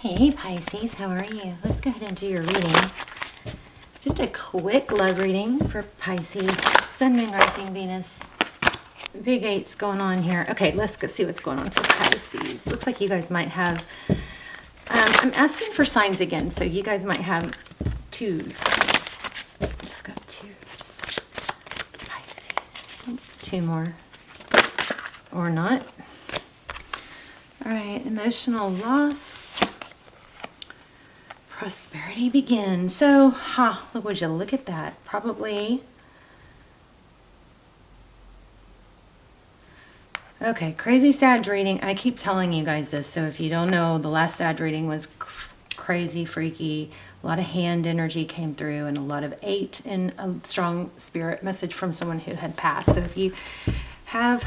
Hey Pisces, how are you? Let's go ahead and do your reading. Just a quick love reading for Pisces. Sun, Moon, Rising, Venus. Big eights going on here. Okay, let's go see what's going on for Pisces. Looks like you guys might have... I'm asking for signs again, so you guys might have twos. Just got twos. Pisces. Two more. Or not. All right, emotional loss. Prosperity begins. So, would you look at that? Probably. Okay, crazy Sag reading. I keep telling you guys this, so if you don't know, the last Sag reading was crazy, freaky. A lot of hand energy came through and a lot of 8 and a strong spirit message from someone who had passed. So if you have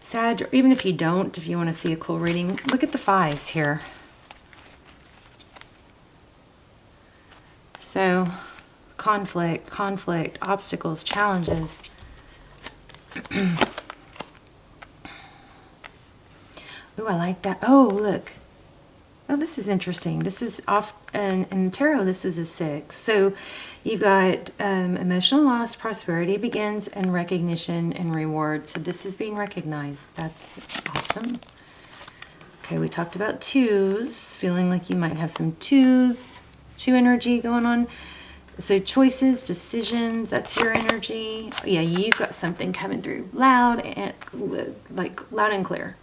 Sag, or even if you don't, if you want to see a cool reading, look at the 5s here. So, conflict, obstacles, challenges. Ooh, I like that. Oh, look. Oh, this is interesting. This is off, in tarot, this is a 6. So, you've got emotional loss, prosperity begins, and recognition and reward. So, this is being recognized. That's awesome. Okay, we talked about 2s, feeling like you might have some 2 energy going on. So choices, decisions, that's your energy. Yeah, you've got something coming through loud and like loud and clear.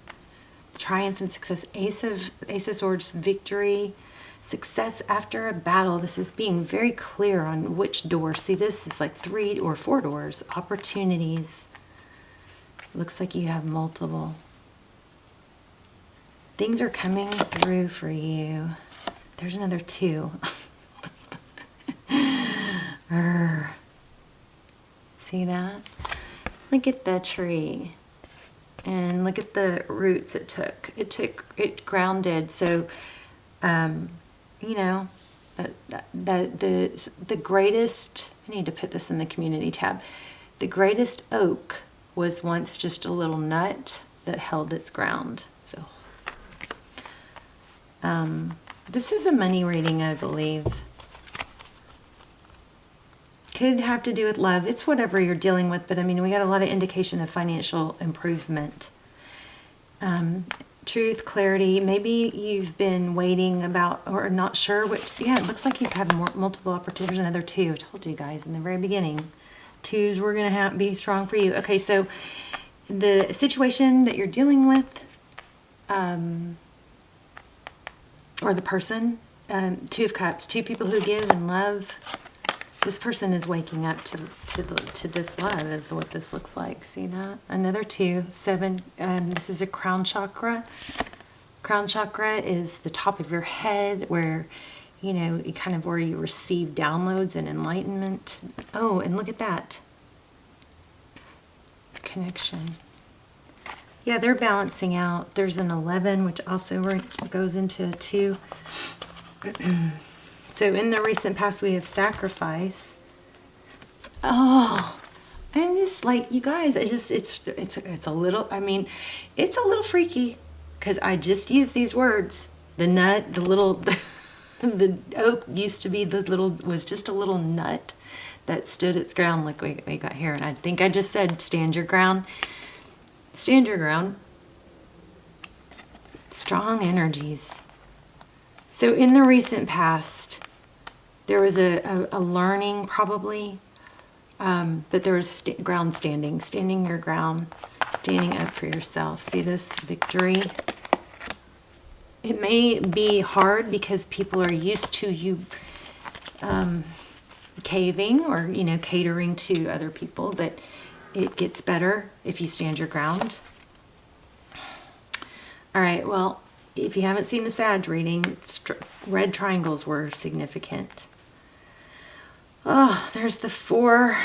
Triumph and success. Ace of Swords, victory, success after a battle. This is being very clear on which door. See, this is like 3 or 4 doors. Opportunities. Looks like you have multiple. Things are coming through for you. There's another 2. See that? Look at the tree. And look at the roots it took. It grounded. So, you know, the greatest, I need to put this in the community tab. The greatest oak was once just a little nut that held its ground. So, this is a money reading, I believe. Could have to do with love. It's whatever you're dealing with, but I mean, we got a lot of indication of financial improvement. Truth, clarity. Maybe you've been waiting about or not sure which. Yeah, it looks like you've had multiple opportunities. Another 2. I told you guys in the very beginning. 2s were going to be strong for you. Okay, so the situation that you're dealing with, or the person, 2 of Cups, 2 people who give and love. This person is waking up to this love, is what this looks like. See that? Another 2, 7. This is a crown chakra. Crown chakra is the top of your head, where, you know, kind of where you receive downloads and enlightenment. Oh, and look at that. Connection. Yeah, they're balancing out. There's an 11, which also goes into a 2. So in the recent past, we have sacrifice. Oh, I'm just like, you guys, it's a little, I mean, it's a little freaky because I just used these words. The nut, the little, the oak used to be was just a little nut that stood its ground like we got here. And I think I just said, stand your ground. Stand your ground. Strong energies. So in the recent past, there was a learning probably, but there was standing your ground, standing up for yourself. See this victory? It may be hard because people are used to you caving or, you know, catering to other people, but it gets better if you stand your ground. All right, well, if you haven't seen the Sag reading, red triangles were significant. Oh, there's the 4.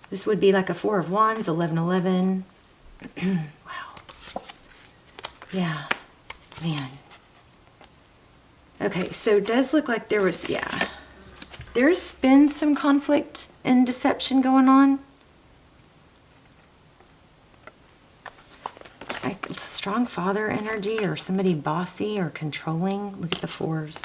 This would be like a 4 of Wands, 11, 11. Wow. Yeah, man. Okay, so it does look like there was, yeah. There's been some conflict and deception going on. strong father energy or somebody bossy or controlling. Look at the fours.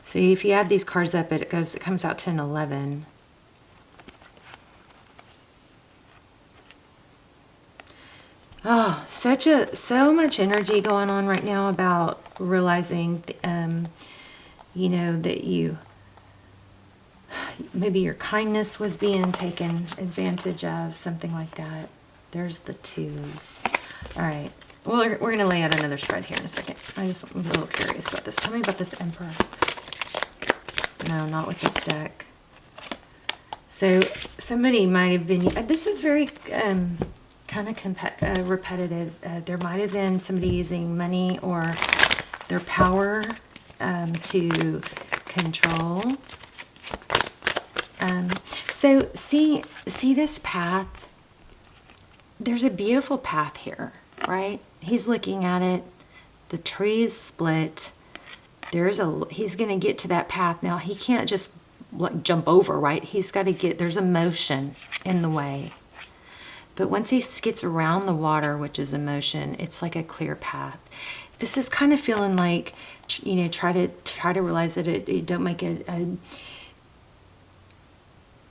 So if you add these cards up, it comes out to an 11. Oh, so much energy going on right now about realizing, you know, that maybe your kindness was being taken advantage of, something like that. There's the 2s. All right. Well, we're going to lay out another spread here in a second. I'm a little curious about this. Tell me about this Emperor. No, not with this deck. So somebody might have been, this is very kind of repetitive. There might have been somebody using money or their power to control. So see this path? There's a beautiful path here, right? He's looking at it. The tree is split. He's going to get to that path. Now, he can't just jump over, right? He's got to there's a motion in the way. But once he gets around the water, which is emotion, it's like a clear path. This is kind of feeling like, you know, try to realize that it don't make a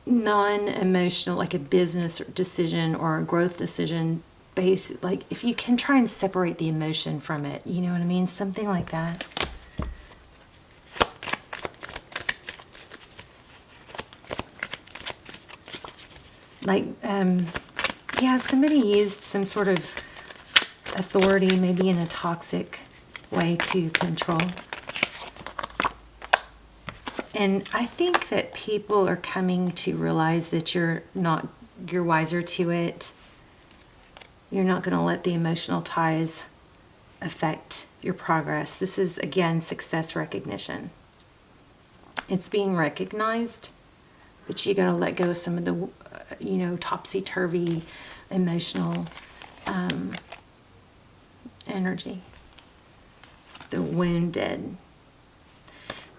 non-emotional, like a business decision or a growth decision based, like if you can try and separate the emotion from it, you know what I mean? Something like that. Like, yeah, somebody used some sort of authority, maybe in a toxic way, to control. And I think that people are coming to realize that you're wiser to it. You're not going to let the emotional ties affect your progress. This is, again, success recognition. It's being recognized, but you got to let go of some of the, you know, topsy-turvy emotional energy. The wounded.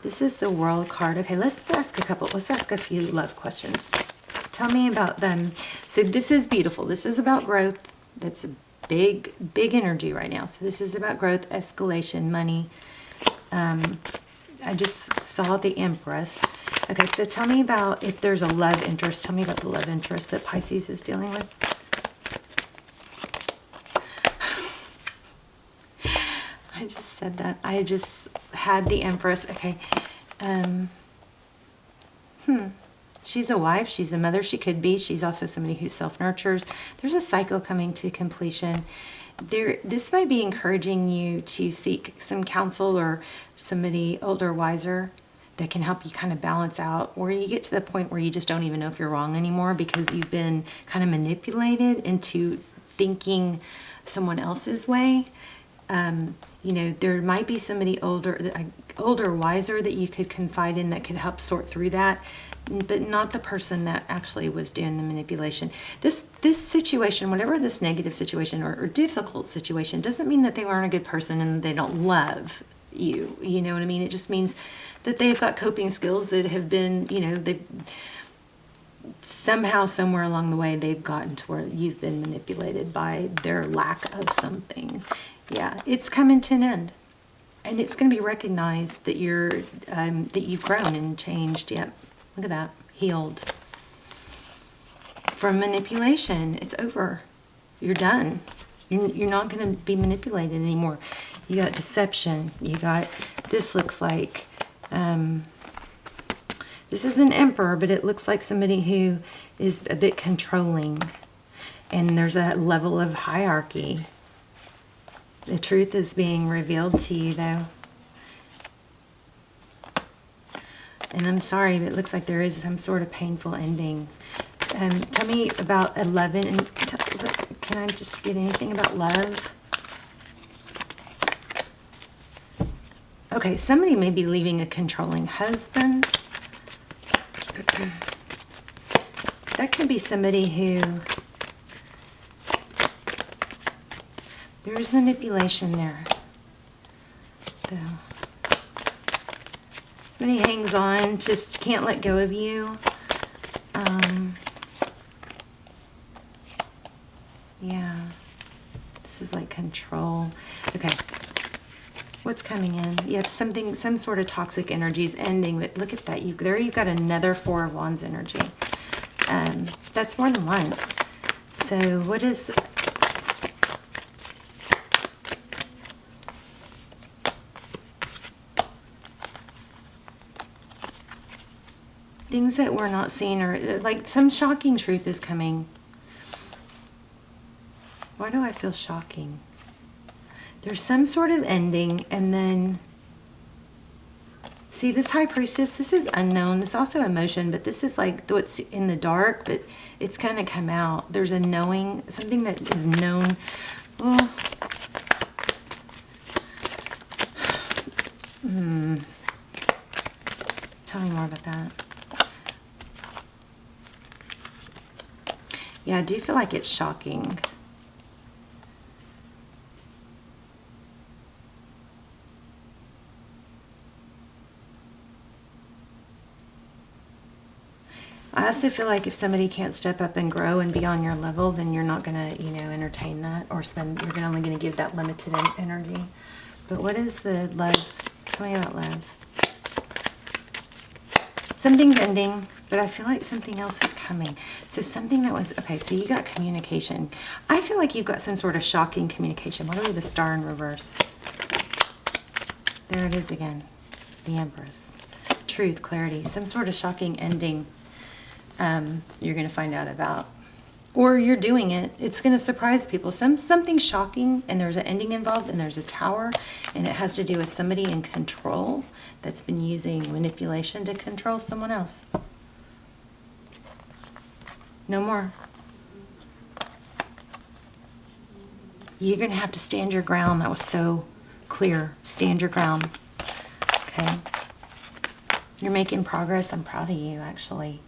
This is the World card. Okay, let's ask a few love questions. Tell me about them. So this is beautiful. This is about growth. That's a big energy right now. So this is about growth, escalation, money. I just saw the Empress. Okay, so tell me about if there's a love interest. Tell me about the love interest that Pisces is dealing with. I just said that. I just had the Empress. Okay. She's a wife. She's a mother. She could be. She's also somebody who self-nurtures. There's a cycle coming to completion. This might be encouraging you to seek some counsel or somebody older, wiser, that can help you kind of balance out, or you get to the point where you just don't even know if you're wrong anymore because you've been kind of manipulated into thinking someone else's way. You know, there might be somebody older, wiser that you could confide in that could help sort through that, but not the person that actually was doing the manipulation. This situation, whatever this negative situation or difficult situation, doesn't mean that they weren't a good person and they don't love you. You know what I mean? It just means that they've got coping skills that have been, you know, they somehow, somewhere along the way, they've gotten to where you've been manipulated by their lack of something. Yeah, it's coming to an end, and it's going to be recognized that that you've grown and changed. Yep, look at that, healed from manipulation. It's over. You're done. You're not going to be manipulated anymore. You got deception. You got, this looks like, this is an Emperor, but it looks like somebody who is a bit controlling. And there's a level of hierarchy. The truth is being revealed to you, though. And I'm sorry, but it looks like there is some sort of painful ending. Tell me about 11. And can I just get anything about love? Okay, somebody may be leaving a controlling husband. That could be somebody who... There's manipulation there, though. Somebody hangs on, just can't let go of you. Yeah. This is like control. Okay. What's coming in? You have something, some sort of toxic energy is ending, but look at that. There you've got another Four of Wands energy. That's more than once. So what is... Things that we're not seeing, or like some shocking truth is coming. Why do I feel shocking? There's some sort of ending, and then see this High Priestess, this is unknown. This is also emotion, but this is like what's in the dark, but it's kind of come out. There's a knowing, something that is known. Oh. Tell me more about that. Yeah, I do feel like it's shocking. I also feel like if somebody can't step up and grow and be on your level, then you're not going to, you know, entertain that or spend, you're only going to give that limited energy. But what is the love? Tell me about love. Something's ending, but I feel like something else is coming. So something that was, okay, so you got communication. I feel like you've got some sort of shocking communication. What are the Star in reverse? There it is again. The Empress. Truth, clarity, some sort of shocking ending. You're going to find out about, or you're doing it. It's going to surprise people. Something shocking, and there's an ending involved, and there's a tower, and it has to do with somebody in control that's been using manipulation to control someone else. No more. You're going to have to stand your ground. That was so clear. Stand your ground. Okay. You're making progress. I'm proud of you, actually.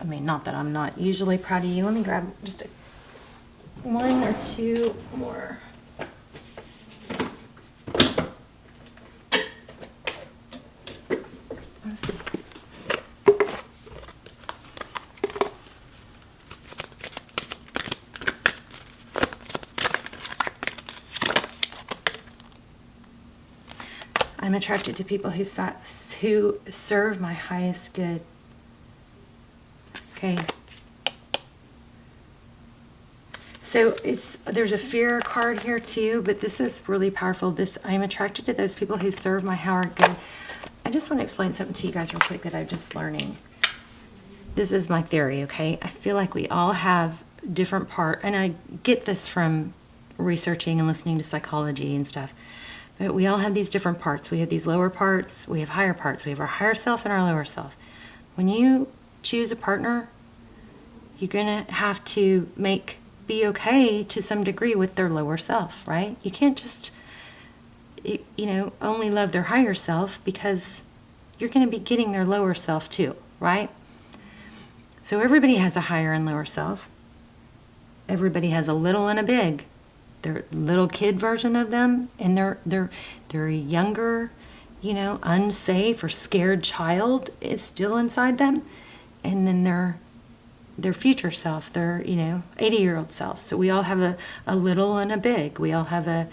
I mean, not that I'm not usually proud of you. Let me grab just one or two more. Let's see. I'm attracted to people who serve my highest good. Okay. So there's a fear card here too, but this is really powerful. I'm attracted to those people who serve my higher good. I just want to explain something to you guys real quick that I'm just learning. This is my theory, okay? I feel like we all have different and I get this from researching and listening to psychology and stuff. But we all have these different parts. We have these lower parts, we have higher parts. We have our higher self and our lower self. When you choose a partner, you're going to have to be okay to some degree with their lower self, right? You can't just, only love their higher self, because you're going to be getting their lower self too, right? So everybody has a higher and lower self. Everybody has a little and a big. Their little kid version of them, and their younger, unsafe or scared child is still inside them. And then their future self, their 80-year-old self. So we all have a little and a big. We all have a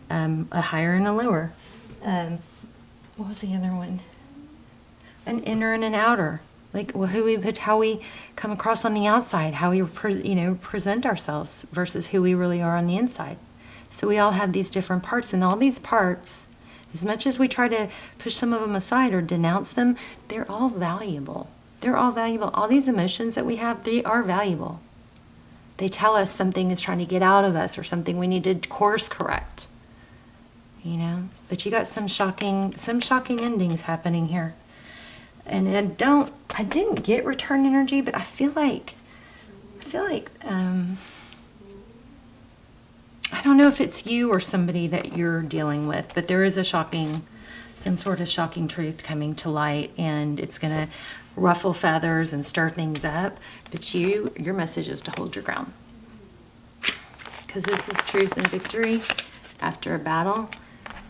higher and a lower. What was the other one? An inner and an outer. Like how we come across on the outside, how we present ourselves versus who we really are on the inside. So we all have these different parts, and all these parts, as much as we try to push some of them aside or denounce them, they're all valuable. They're all valuable. All these emotions that we have, they are valuable. They tell us something is trying to get out of us, or something we need to course correct. But you got some shocking endings happening here. And I didn't get return energy, but I feel like I don't know if it's you or somebody that you're dealing with, but there is some sort of shocking truth coming to light, and it's going to ruffle feathers and stir things up. But your message is to hold your ground, because this is truth and victory after a battle.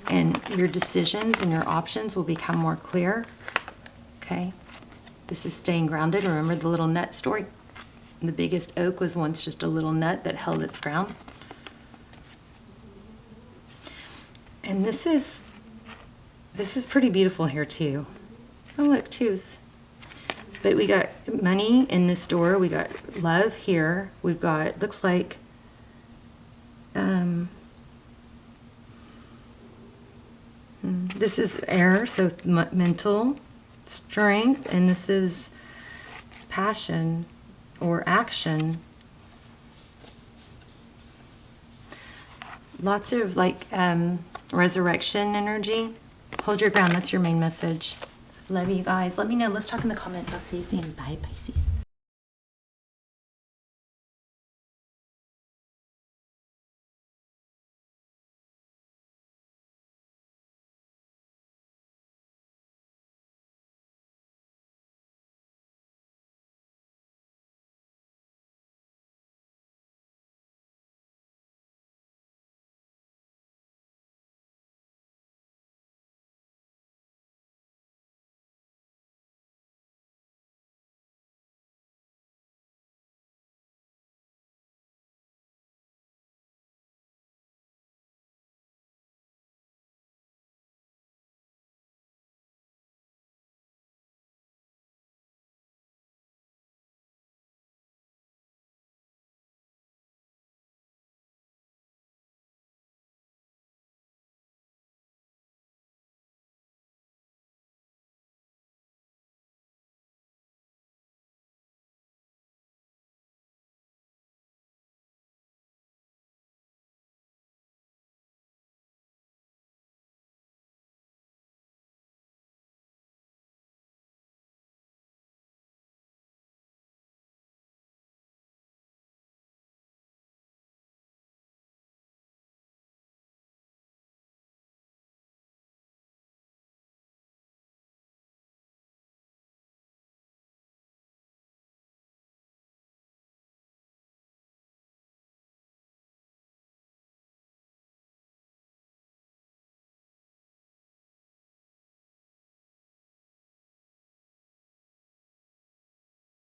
and your decisions and your options will become more clear. Okay, this is staying grounded. Remember the little nut story? The biggest oak was once just a little nut that held its ground. And this is pretty beautiful here too. Oh look, twos. But we got money in this door. We got love here. We've got, looks like, this is air, so mental strength, and this is passion or action. Lots of like resurrection energy. Hold your ground. That's your main message. Love you guys. Let me know. Let's talk in the comments. I'll see you soon. Bye, Pisces.